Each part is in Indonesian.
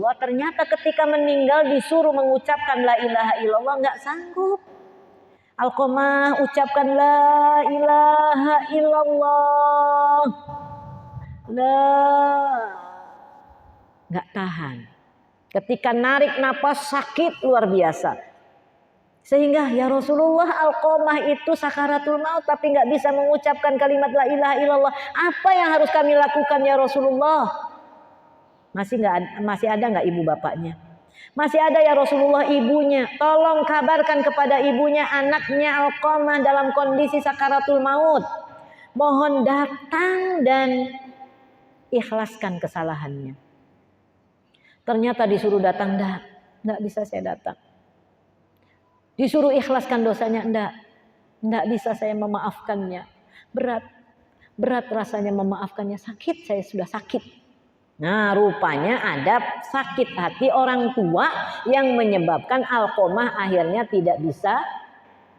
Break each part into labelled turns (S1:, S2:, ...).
S1: Rasulullah. Ternyata ketika meninggal disuruh mengucapkan la ilaha illallah, nggak sanggup. Alqamah ucapkan la ilaha illallah. Nggak tahan. Ketika narik napas sakit luar biasa. Sehingga ya Rasulullah, Alqamah itu sakaratul maut tapi nggak bisa mengucapkan kalimat la ilaha illallah. Apa yang harus kami lakukan ya Rasulullah? Masih ada nggak ibu bapaknya? Masih ada ya Rasulullah ibunya. Tolong kabarkan kepada ibunya anaknya Alqamah dalam kondisi sakaratul maut. Mohon datang dan ikhlaskan kesalahannya. Ternyata disuruh datang, enggak bisa saya datang. Disuruh ikhlaskan dosanya, enggak bisa saya memaafkannya. Berat rasanya memaafkannya, sakit, saya sudah sakit. Nah, rupanya ada sakit hati orang tua yang menyebabkan Alqamah akhirnya tidak bisa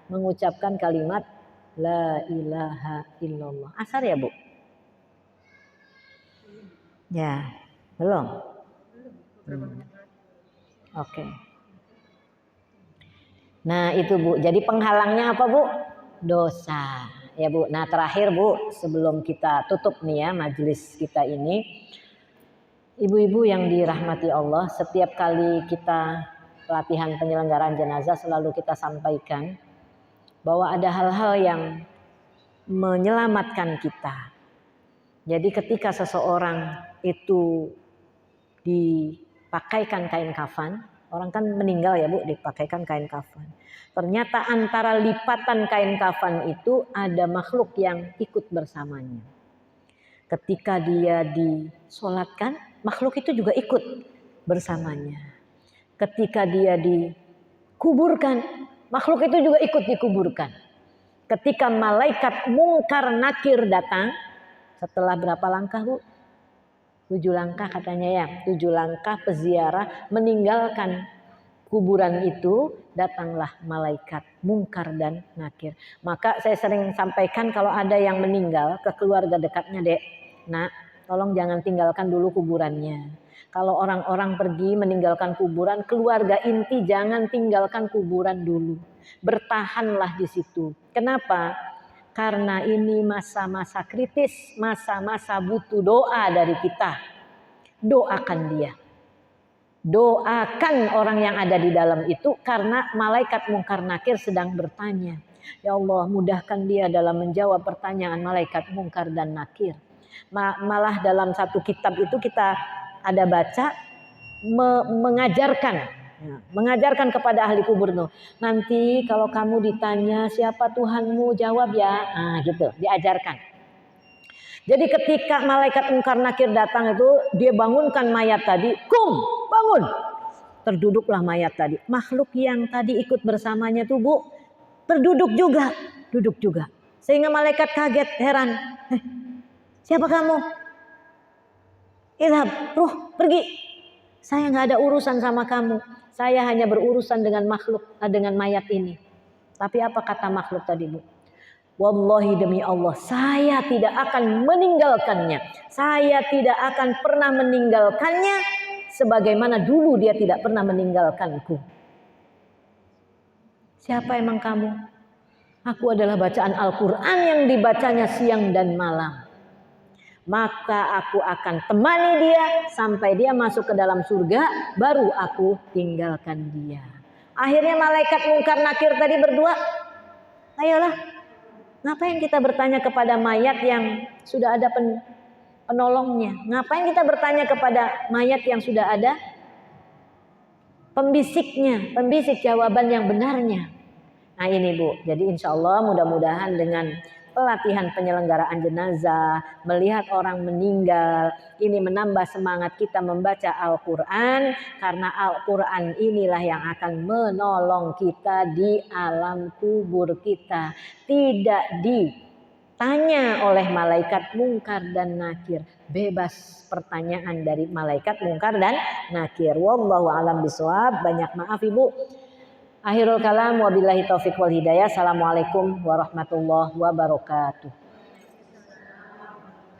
S1: mengucapkan kalimat la ilaha illallah. Asar ya, Bu? Ya, belum. Oke. Nah, itu Bu. Jadi penghalangnya apa, Bu? Dosa. Ya, Bu. Nah, terakhir, Bu, sebelum kita tutup nih ya majelis kita ini. Ibu-ibu yang dirahmati Allah, setiap kali kita pelatihan penyelenggaraan jenazah selalu kita sampaikan bahwa ada hal-hal yang menyelamatkan kita. Jadi ketika seseorang itu dipakaikan kain kafan, orang kan meninggal ya Bu, dipakaikan kain kafan. Ternyata antara lipatan kain kafan itu ada makhluk yang ikut bersamanya. Ketika dia disolatkan, makhluk itu juga ikut bersamanya. Ketika dia dikuburkan, makhluk itu juga ikut dikuburkan. Ketika malaikat mungkar nakir datang, setelah berapa langkah Bu? 7 langkah katanya ya, 7 langkah peziarah meninggalkan kuburan itu, datanglah malaikat mungkar dan nakir. Maka saya sering sampaikan kalau ada yang meninggal ke keluarga dekatnya, Dek, nak, tolong jangan tinggalkan dulu kuburannya. Kalau orang-orang pergi meninggalkan kuburan, keluarga inti jangan tinggalkan kuburan dulu. Bertahanlah di situ. Kenapa? Karena ini masa-masa kritis, masa-masa butuh doa dari kita. Doakan dia. Doakan orang yang ada di dalam itu karena malaikat mungkar nakir sedang bertanya. Ya Allah, mudahkan dia dalam menjawab pertanyaan malaikat mungkar dan nakir. Malah dalam satu kitab itu kita ada baca mengajarkan kepada ahli kubur tuh. Nanti kalau kamu ditanya siapa Tuhanmu, jawab ya. Nah, gitu, diajarkan. Jadi ketika malaikat mungkar nakir datang itu, dia bangunkan mayat tadi, "Kum, bangun." Terduduklah mayat tadi. Makhluk yang tadi ikut bersamanya tuh Bu, terduduk juga, duduk juga. Sehingga malaikat kaget, heran. Siapa kamu? Idhab, ruh, pergi. Saya nggak ada urusan sama kamu. Saya hanya berurusan dengan makhluk, dengan mayat ini. Tapi apa kata makhluk tadi Bu? Wallahi demi Allah, saya tidak akan meninggalkannya. Saya tidak akan pernah meninggalkannya sebagaimana dulu dia tidak pernah meninggalkanku. Siapa emang kamu? Aku adalah bacaan Al-Quran yang dibacanya siang dan malam. Maka aku akan temani dia sampai dia masuk ke dalam surga, baru aku tinggalkan dia. Akhirnya malaikat mungkar nakir tadi berdua, ayolah, ngapain kita bertanya kepada mayat yang sudah ada penolongnya? Ngapain kita bertanya kepada mayat yang sudah ada pembisiknya, pembisik jawaban yang benarnya? Nah ini Bu, jadi insya Allah mudah-mudahan dengan pelatihan penyelenggaraan jenazah, melihat orang meninggal, ini menambah semangat kita membaca Al-Quran, karena Al-Quran inilah yang akan menolong kita di alam kubur kita. Tidak ditanya oleh malaikat mungkar dan nakir, bebas pertanyaan dari malaikat mungkar dan nakir. Wallahu a'lam bishawab. Banyak maaf Ibu. Akhirul kalam wabillahi taufiq wal hidayah. Assalamualaikum warahmatullahi wabarakatuh.